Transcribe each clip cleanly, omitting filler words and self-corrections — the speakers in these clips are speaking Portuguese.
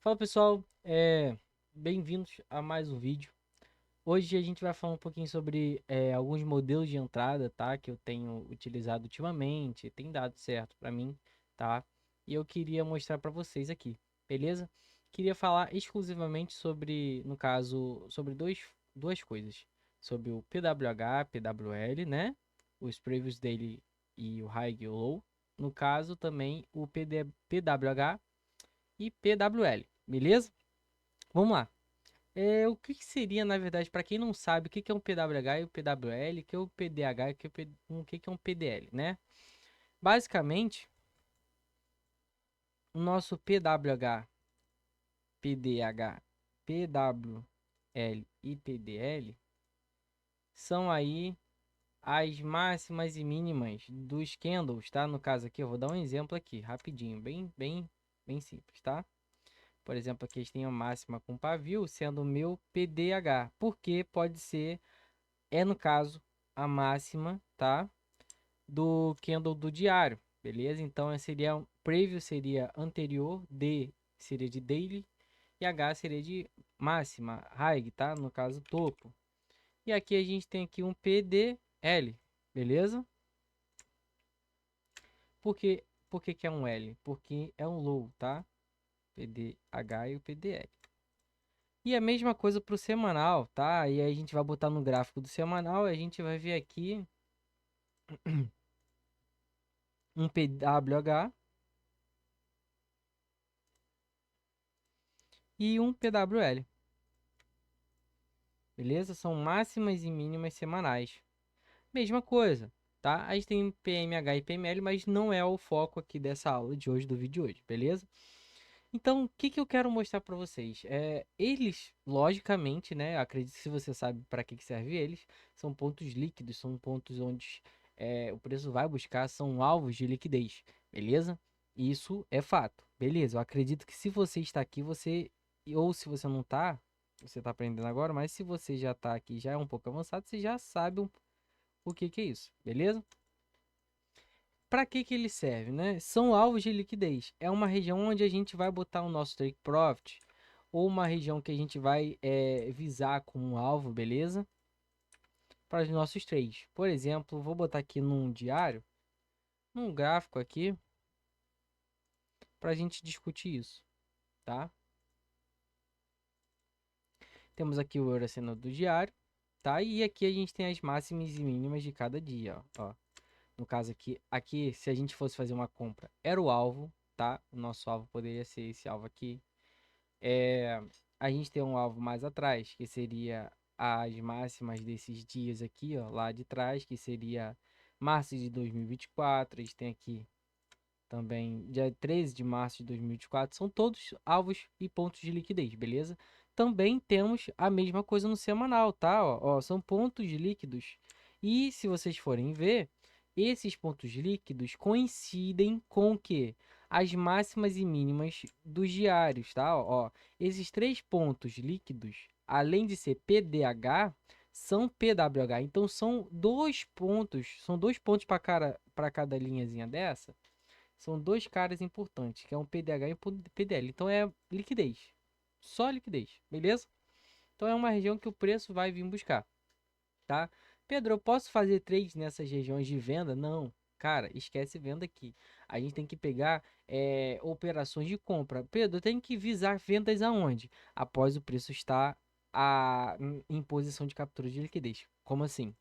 Fala pessoal, bem-vindos a mais um vídeo. Hoje a gente vai falar um pouquinho sobre alguns modelos de entrada, tá? Que eu tenho utilizado ultimamente, tem dado certo para mim, tá? E eu queria mostrar para vocês aqui, beleza? Queria falar exclusivamente sobre, no caso, sobre duas coisas, sobre o PWH, PWL, né? Os previews dele e o high e o low. No caso também o PWH e PWL, beleza? Vamos lá. O que que seria, na verdade, para quem não sabe, o que que é um PWH e o PWL, o que é o PDH e o que que é um PDL, né? Basicamente, o nosso PWH, PDH, PWL e PDL são aí as máximas e mínimas dos candles, tá? No caso aqui, eu vou dar um exemplo aqui, rapidinho, bem simples, tá? Por exemplo, aqui a gente tem a máxima com pavio, sendo o meu PDH, porque pode ser, no caso, a máxima, tá? Do candle do diário, beleza? Então, seria preview seria anterior, D seria de daily e H seria de máxima, high, tá? No caso, topo. E aqui a gente tem aqui um PDL, beleza? Por que que é um L? Porque é um low, tá? PDH e o PDL. E a mesma coisa para o semanal, tá? E aí a gente vai botar no gráfico do semanal, e a gente vai ver aqui um PWH e um PWL, beleza? São máximas e mínimas semanais. Mesma coisa, tá? A gente tem PMH e PML, mas não é o foco aqui dessa aula de hoje, do vídeo de hoje, beleza? Então, o que que eu quero mostrar para vocês? Eles, logicamente, né? Acredito que se você sabe para que serve eles, são pontos líquidos, são pontos onde o preço vai buscar, são alvos de liquidez, beleza? Isso é fato, beleza? Eu acredito que se você está aqui, ou se você não está, você está aprendendo agora, mas se você já está aqui, já é um pouco avançado, você já sabe o que que é isso, beleza? Para que que ele serve, né? São alvos de liquidez. É uma região onde a gente vai botar o nosso take profit ou uma região que a gente vai visar como alvo, beleza? Para os nossos trades. Por exemplo, vou botar aqui num diário, num gráfico aqui, para a gente discutir isso, tá? Temos aqui o euro sendo do diário, tá? E aqui a gente tem as máximas e mínimas de cada dia, ó. No caso aqui, se a gente fosse fazer uma compra, era o alvo, tá? O nosso alvo poderia ser esse alvo aqui. A gente tem um alvo mais atrás, que seria as máximas desses dias aqui, ó, lá de trás, que seria março de 2024. A gente tem aqui também dia 13 de março de 2024. São todos alvos e pontos de liquidez, beleza? Também temos a mesma coisa no semanal, tá? Ó, são pontos líquidos. E se vocês forem ver, esses pontos líquidos coincidem com o quê? As máximas e mínimas dos diários, tá? Esses três pontos líquidos, além de ser PDH, são PWH. Então são dois pontos para cada linhazinha dessa, são dois caras importantes, que é um PDH e um PDL. Então é liquidez. Só liquidez, beleza? Então é uma região que o preço vai vir buscar, tá? Pedro, eu posso fazer trades nessas regiões de venda? Não. Cara, esquece venda aqui. A gente tem que pegar operações de compra. Pedro, eu tenho que visar vendas aonde? Após o preço estar em posição de captura de liquidez. Como assim?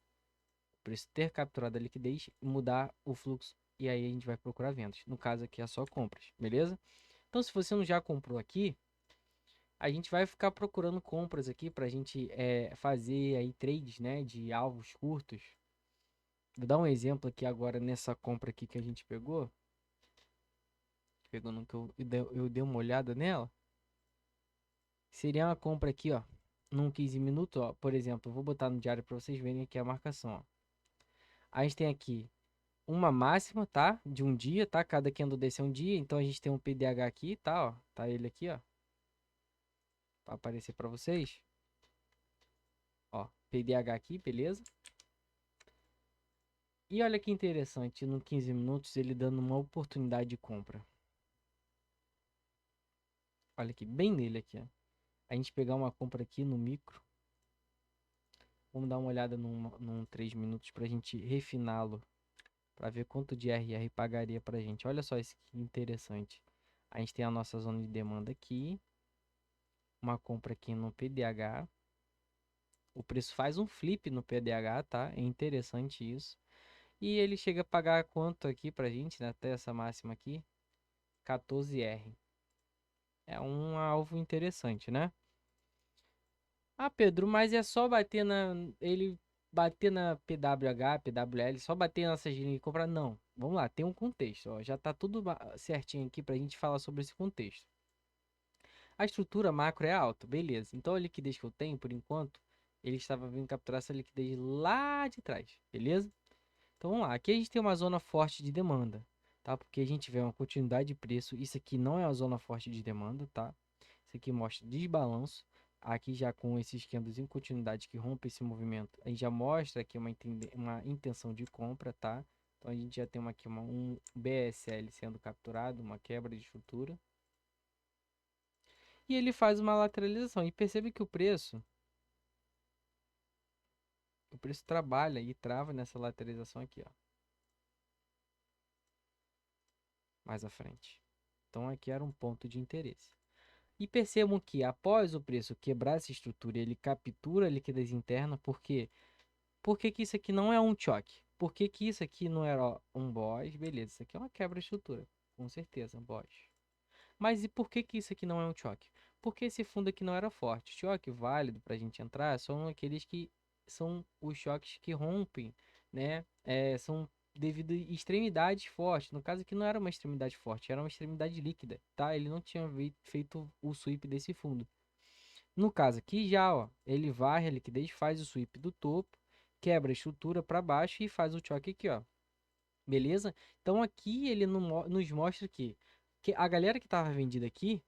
Preço ter capturado a liquidez e mudar o fluxo. E aí a gente vai procurar vendas. No caso aqui é só compras, beleza? Então, se você não já comprou aqui, a gente vai ficar procurando compras aqui para a gente fazer aí trades, né, de alvos curtos. Vou dar um exemplo aqui agora nessa compra aqui que a gente pegou. Pegou no que eu dei uma olhada nela. Seria uma compra aqui, ó, num 15 minutos, ó. Por exemplo, eu vou botar no diário para vocês verem aqui a marcação, ó. A gente tem aqui uma máxima, tá? De um dia, tá? Cada candle desse é um dia. Então a gente tem um PDH aqui, tá? Ó, tá ele aqui, ó. Pra aparecer pra vocês. Ó, PDH aqui, beleza? E olha que interessante, no 15 minutos ele dando uma oportunidade de compra. Olha aqui, bem nele aqui, ó. A gente pegar uma compra aqui no micro. Vamos dar uma olhada num 3 minutos pra gente refiná-lo. Pra ver quanto de RR pagaria pra gente. Olha só isso que interessante. A gente tem a nossa zona de demanda aqui. Uma compra aqui no PDH. O preço faz um flip no PDH, tá? É interessante isso. E ele chega a pagar quanto aqui pra gente, né? Até essa máxima aqui. 14R. É um alvo interessante, né? Ah, Pedro, mas é só bater na. Ele bater na PWH, PWL, só bater nessas linhas e comprar? Não. Vamos lá, tem um contexto, ó. Já tá tudo certinho aqui pra gente falar sobre esse contexto. A estrutura macro é alta, beleza. Então a liquidez que eu tenho, por enquanto, ele estava vindo capturar essa liquidez lá de trás, beleza? Então vamos lá, aqui a gente tem uma zona forte de demanda, tá? Porque a gente vê uma continuidade de preço, isso aqui não é uma zona forte de demanda, tá? Isso aqui mostra desbalanço, aqui já com esses candles em continuidade que rompe esse movimento, a gente já mostra aqui uma intenção de compra, tá? Então a gente já tem aqui um BSL sendo capturado, uma quebra de estrutura. E ele faz uma lateralização, e percebe que o preço trabalha e trava nessa lateralização aqui, ó, mais à frente. Então aqui era um ponto de interesse. E percebam que após o preço quebrar essa estrutura, ele captura a liquidez interna, porque por que que isso aqui não é um choque? Por que que isso aqui não era um boss? Beleza, isso aqui é uma quebra de estrutura, com certeza, um boss. Mas e por que que isso aqui não é um choque? Porque esse fundo aqui não era forte. Choque válido para a gente entrar são aqueles que são os choques que rompem, né? São devido a extremidades fortes. No caso aqui não era uma extremidade forte, era uma extremidade líquida, tá? Ele não tinha feito o sweep desse fundo. No caso aqui já, ó, ele varre a liquidez, faz o sweep do topo, quebra a estrutura para baixo e faz o choque aqui, ó. Beleza? Então aqui ele nos mostra que a galera que estava vendida aqui,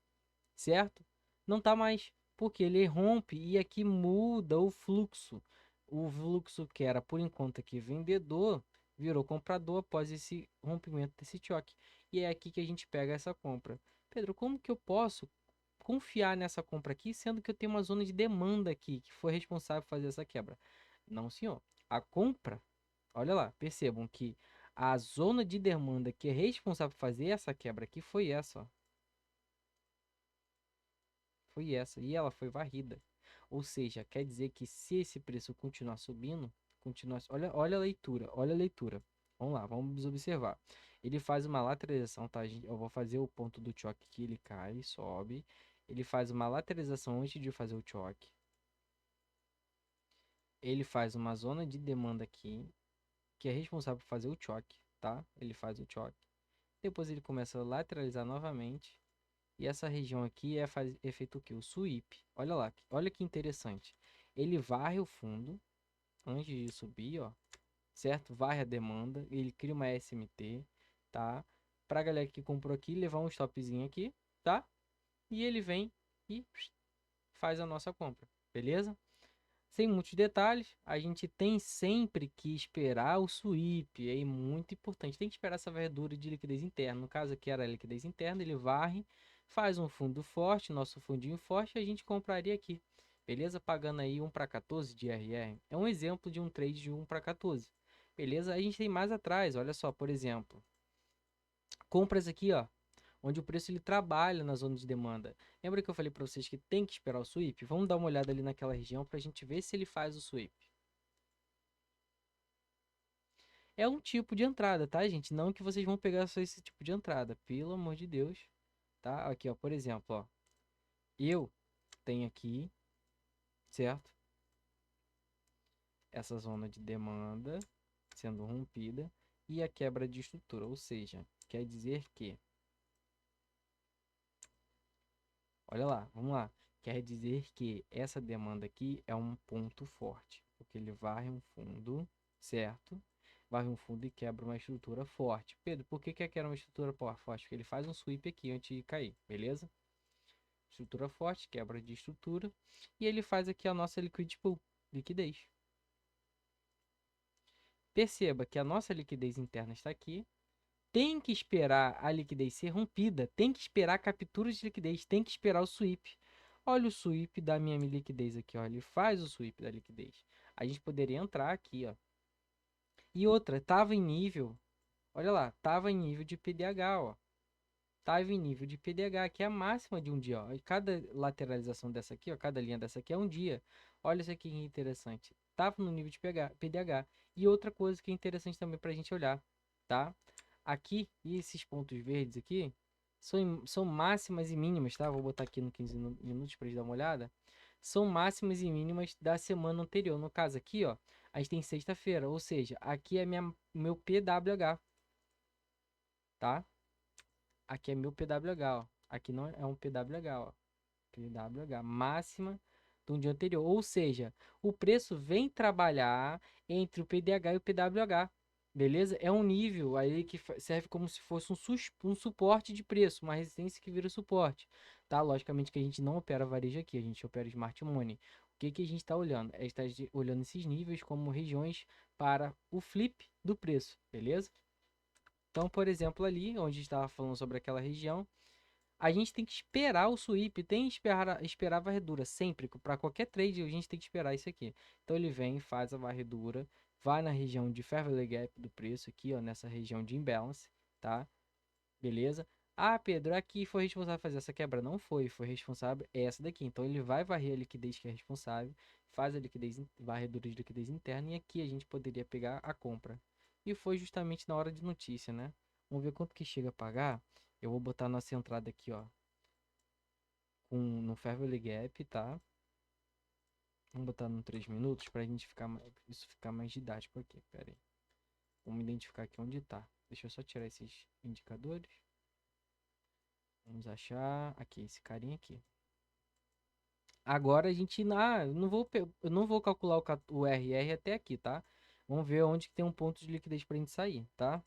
certo? Não tá mais, porque ele rompe e aqui muda o fluxo. O fluxo que era por enquanto aqui vendedor, virou comprador após esse rompimento desse choque. E é aqui que a gente pega essa compra. Pedro, como que eu posso confiar nessa compra aqui, sendo que eu tenho uma zona de demanda aqui que foi responsável por fazer essa quebra? Não, senhor. A compra, olha lá, percebam que a zona de demanda que é responsável por fazer essa quebra aqui foi essa, ó. Foi essa. E ela foi varrida. Ou seja, quer dizer que se esse preço continuar subindo, olha a leitura, olha a leitura. Vamos lá, vamos observar. Ele faz uma lateralização, tá, gente? Eu vou fazer o ponto do choque que ele cai, sobe. Ele faz uma lateralização antes de fazer o choque. Ele faz uma zona de demanda aqui, que é responsável por fazer o choque, tá? Ele faz o choque. Depois ele começa a lateralizar novamente. E essa região aqui é feito o quê? O sweep. Olha lá, olha que interessante. Ele varre o fundo antes de subir, ó, certo? Varre a demanda, ele cria uma SMT, tá? Pra galera que comprou aqui, levar um stopzinho aqui, tá? E ele vem e faz a nossa compra, beleza? Sem muitos detalhes, a gente tem sempre que esperar o sweep, é muito importante. Tem que esperar essa verdura de liquidez interna. No caso aqui era a liquidez interna, ele varre, faz um fundo forte, nosso fundinho forte, e a gente compraria aqui. Beleza? Pagando aí 1 para 14 de RR. É um exemplo de um trade de 1 para 14. Beleza? A gente tem mais atrás, olha só, por exemplo. Compras aqui, ó, onde o preço ele trabalha na zona de demanda. Lembra que eu falei para vocês que tem que esperar o sweep? Vamos dar uma olhada ali naquela região para a gente ver se ele faz o sweep. É um tipo de entrada, tá, gente? Não que vocês vão pegar só esse tipo de entrada, pelo amor de Deus, tá? Aqui, ó, por exemplo, ó, eu tenho aqui, certo? Essa zona de demanda sendo rompida e a quebra de estrutura, ou seja, quer dizer que, olha lá, vamos lá. Quer dizer que essa demanda aqui é um ponto forte, porque ele varre um fundo, certo? Varre um fundo e quebra uma estrutura forte. Pedro, por que que quebra uma estrutura forte? Porque ele faz um sweep aqui antes de cair, beleza? Estrutura forte, quebra de estrutura. E ele faz aqui a nossa liquidity pool, liquidez. Perceba que a nossa liquidez interna está aqui. tem que esperar a liquidez ser rompida, tem que esperar a captura de liquidez, tem que esperar o sweep. Olha o sweep da minha liquidez aqui, ó. Ele faz o sweep da liquidez. A gente poderia entrar aqui, ó. E outra, tava em nível, olha lá, tava em nível de PDH, ó. Tava em nível de PDH, que é a máxima de um dia, ó. E cada lateralização dessa aqui, ó, cada linha dessa aqui é um dia. Olha isso aqui que interessante. Tava no nível de PDH. E outra coisa que é interessante também pra gente olhar, tá? Aqui, e esses pontos verdes aqui, são máximas e mínimas, tá? Vou botar aqui no 15 minutos pra gente dar uma olhada. São máximas e mínimas da semana anterior. No caso aqui, ó, a gente tem sexta-feira, ou seja, aqui é meu PWH, tá? Aqui é meu PWH, ó. Aqui não é um PWH, ó. PWH, máxima do dia anterior. Ou seja, o preço vem trabalhar entre o PDH e o PWH. Beleza? É um nível aí que serve como se fosse um suporte de preço, uma resistência que vira suporte. Tá? Logicamente que a gente não opera varejo aqui, a gente opera Smart Money. O que que a gente está olhando? A gente está olhando esses níveis como regiões para o flip do preço, beleza? Então, por exemplo, ali onde estava falando sobre aquela região, a gente tem que esperar o sweep, tem que esperar a varredura. Sempre, para qualquer trade, a gente tem que esperar isso aqui. Então ele vem, faz a varredura, vai na região de Fair Value Gap do preço aqui, ó, nessa região de imbalance, tá? Beleza? Ah, Pedro, aqui foi responsável por fazer essa quebra. Não foi, foi responsável essa daqui. Então ele vai varrer a liquidez que é responsável, faz a liquidez, varredura de liquidez interna e aqui a gente poderia pegar a compra. E foi justamente na hora de notícia, né? Vamos ver quanto que chega a pagar. Eu vou botar nossa entrada aqui, ó, no Fair Value Gap, tá? Vamos botar no 3 minutos pra gente isso ficar mais didático aqui. Pera aí. Vamos identificar aqui onde tá. Deixa eu só tirar esses indicadores. Vamos achar aqui, esse carinha aqui. Agora a gente, eu não vou calcular o RR até aqui, tá? Vamos ver onde que tem um ponto de liquidez pra gente sair, tá?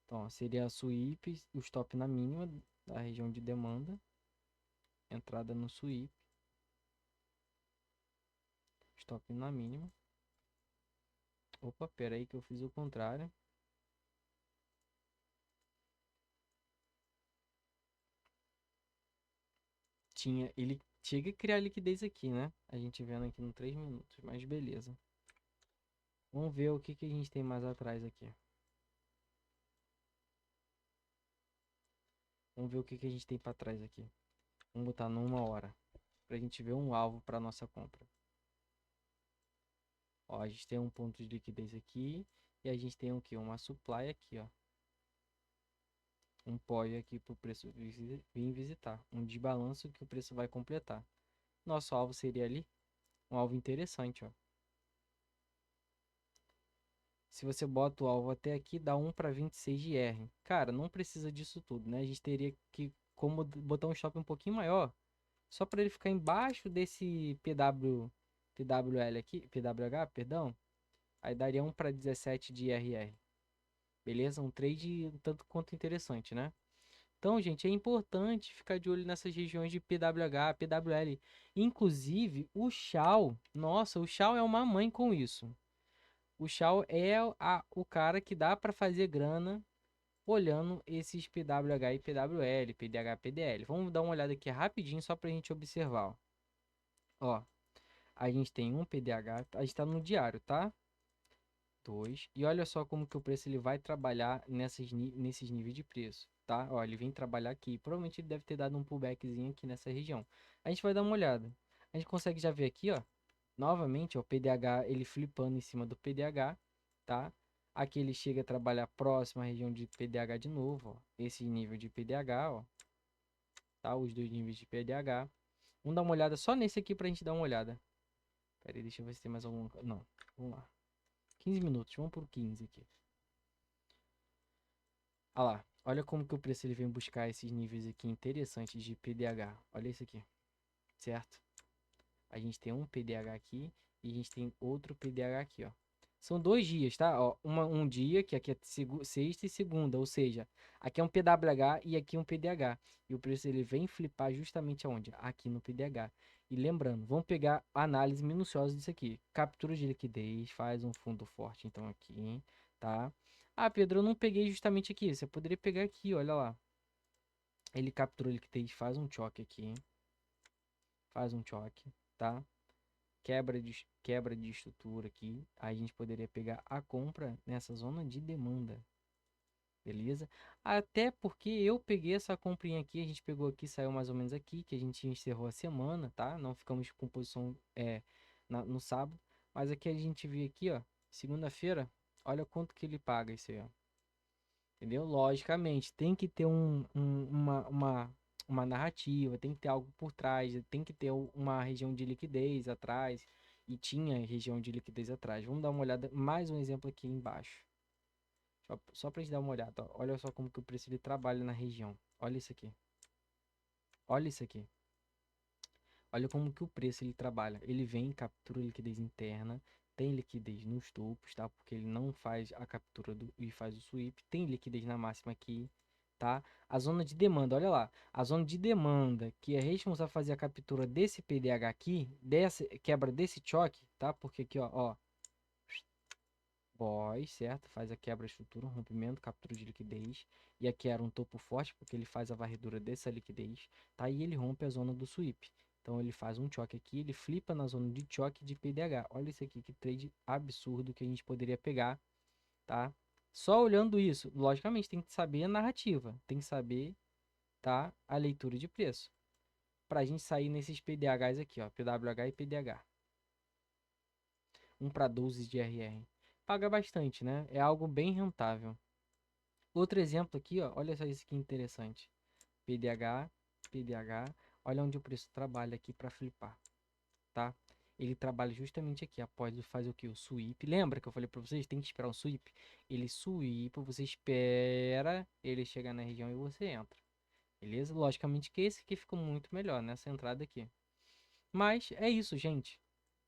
Então, ó, seria a sweep, o stop na mínima da região de demanda, entrada no sweep, stop na mínima. Opa, pera aí que eu fiz o contrário. Ele chega a criar liquidez aqui, né? A gente vendo aqui no 3 minutos, mas beleza. Vamos ver o que que a gente tem mais atrás aqui. Vamos ver o que que a gente tem para trás aqui. Vamos botar numa hora, pra gente ver um alvo para nossa compra. Ó, a gente tem um ponto de liquidez aqui e a gente tem o que? Uma supply aqui, ó. Um POI aqui para o preço vir visitar. Um desbalanço que o preço vai completar. Nosso alvo seria ali um alvo interessante, ó. Se você bota o alvo até aqui, dá 1 para 26 de R. Cara, não precisa disso tudo, né? A gente teria que como botar um stop um pouquinho maior, só para ele ficar embaixo desse PWL aqui, PWH, perdão. Aí daria 1 para 17 de RR. Beleza? Um trade um tanto quanto interessante, né? Então, gente, é importante ficar de olho nessas regiões de PWH, PWL. Inclusive, o Shao, nossa, o Shao é uma mãe com isso. O Shao é o cara que dá para fazer grana olhando esses PWH e PWL, PDH, PDL. Vamos dar uma olhada aqui rapidinho só para a gente observar. Ó, a gente tem um PDH, a gente está no diário, tá? 2. E olha só como que o preço ele vai trabalhar nesses níveis de preço, tá? Ó, ele vem trabalhar aqui. Provavelmente ele deve ter dado um pullbackzinho aqui nessa região. A gente vai dar uma olhada. A gente consegue já ver aqui, ó. Novamente, ó, o PDH ele flipando em cima do PDH, tá? Aqui ele chega a trabalhar próximo à região de PDH de novo, ó. Esse nível de PDH, ó. Tá? Os dois níveis de PDH. Vamos dar uma olhada só nesse aqui pra gente dar uma olhada. Pera aí, deixa eu ver se tem mais algum. Não, vamos lá. 15 minutos, vamos por 15 aqui. Olha lá, olha como que o preço ele vem buscar esses níveis aqui interessantes de PDH. Olha isso aqui, certo? A gente tem um PDH aqui e a gente tem outro PDH aqui, ó. São 2 dias, tá? Ó, um dia, que aqui é sexta e segunda, ou seja, aqui é um PWH e aqui é um PDH. E o preço ele vem flipar justamente aonde? Aqui no PDH. E lembrando, vamos pegar a análise minuciosa disso aqui. Captura de liquidez, faz um fundo forte, então aqui, tá? Ah, Pedro, eu não peguei justamente aqui. Você poderia pegar aqui, olha lá. Ele captura liquidez, faz um choque aqui. Faz um choque, tá? Quebra de estrutura aqui. Aí a gente poderia pegar a compra nessa zona de demanda. Beleza? Até porque eu peguei essa comprinha aqui, a gente pegou aqui, saiu mais ou menos aqui, que a gente encerrou a semana, tá? Não ficamos com posição no sábado. Mas aqui a gente viu aqui, ó, segunda-feira, olha quanto que ele paga isso aí, ó. Entendeu? Logicamente, tem que ter uma narrativa, tem que ter algo por trás, tem que ter uma região de liquidez atrás. E tinha região de liquidez atrás. Vamos dar uma olhada, mais um exemplo aqui embaixo. Só pra gente dar uma olhada, ó. Olha só como que o preço ele trabalha na região. Olha isso aqui. Olha isso aqui. Olha como que o preço ele trabalha. Ele vem, captura liquidez interna, tem liquidez nos topos, tá? Porque ele não faz a captura e faz o sweep. Tem liquidez na máxima aqui, tá? A zona de demanda, olha lá. A zona de demanda, que é responsável por fazer a captura desse PDH aqui, dessa quebra desse choque, tá? Porque aqui, ó, Boy, certo? Faz a quebra estrutura, um rompimento, captura de liquidez. E aqui era um topo forte, porque ele faz a varredura dessa liquidez, tá? E ele rompe a zona do sweep. Então ele faz um choque aqui, ele flipa na zona de choque de PDH. Olha isso aqui, que trade absurdo que a gente poderia pegar, tá? Só olhando isso, logicamente tem que saber a narrativa, tem que saber, tá? A leitura de preço. Pra gente sair nesses PDHs aqui, ó, PWH e PDH. 1 para 12 de RR. Paga bastante, né? É algo bem rentável. Outro exemplo aqui, ó, olha só isso que interessante. PDH, PDH, olha onde o preço trabalha aqui para flipar, tá? Ele trabalha justamente aqui, após fazer o que? O sweep. Lembra que eu falei para vocês, tem que esperar um sweep? Ele sweep, você espera ele chegar na região e você entra. Beleza? Logicamente que esse aqui ficou muito melhor nessa entrada aqui. Mas é isso, gente.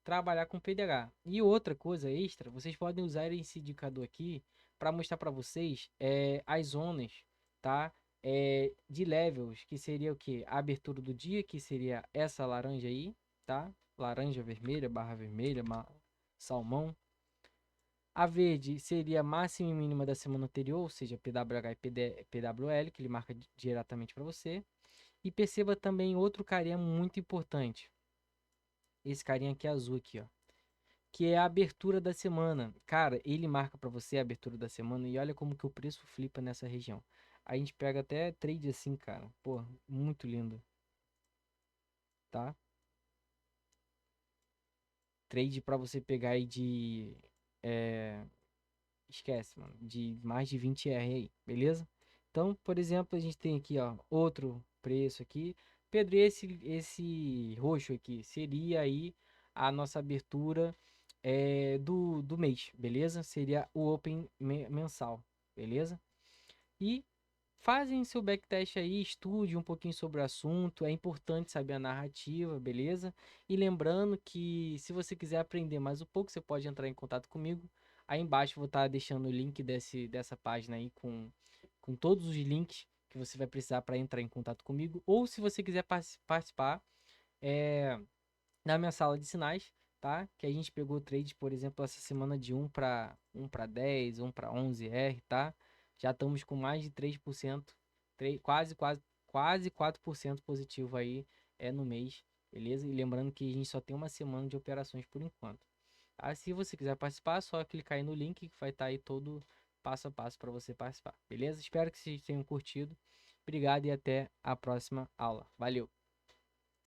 Trabalhar com PDH. E outra coisa extra, vocês podem usar esse indicador aqui para mostrar para vocês as zonas, tá? De levels, que seria o que? A abertura do dia, que seria essa laranja aí, tá? Laranja vermelha, barra vermelha, salmão. A verde seria a máxima e mínima da semana anterior, ou seja, PWH e PWL, que ele marca diretamente para você. E perceba também outro carinha muito importante. Esse carinha aqui azul aqui, ó, que é a abertura da semana. Cara, ele marca para você a abertura da semana e olha como que o preço flipa nessa região. A gente pega até trade assim, cara. Pô, muito lindo, tá? Trade para você pegar aí de é, esquece, mano, de mais de 20 R aí, beleza? Então, por exemplo, a gente tem aqui, ó, outro preço aqui. Pedro, e esse roxo aqui seria aí a nossa abertura do mês, beleza? Seria o Open mensal, beleza? E fazem seu backtest aí, estude um pouquinho sobre o assunto. É importante saber a narrativa, beleza? E lembrando que se você quiser aprender mais um pouco, você pode entrar em contato comigo. Aí embaixo eu vou estar deixando o link dessa página aí com todos os links que você vai precisar para entrar em contato comigo. Ou se você quiser participar, é, na minha sala de sinais, tá? Que a gente pegou trade, por exemplo, essa semana de um para 10, 1 para 11 R, tá? Já estamos com mais de 3%, quase 4% positivo aí no mês, beleza? E lembrando que a gente só tem uma semana de operações por enquanto. Tá? Se você quiser participar, é só clicar aí no link que vai estar aí todo passo a passo para você participar, beleza? Espero que vocês tenham curtido. Obrigado e até a próxima aula. Valeu!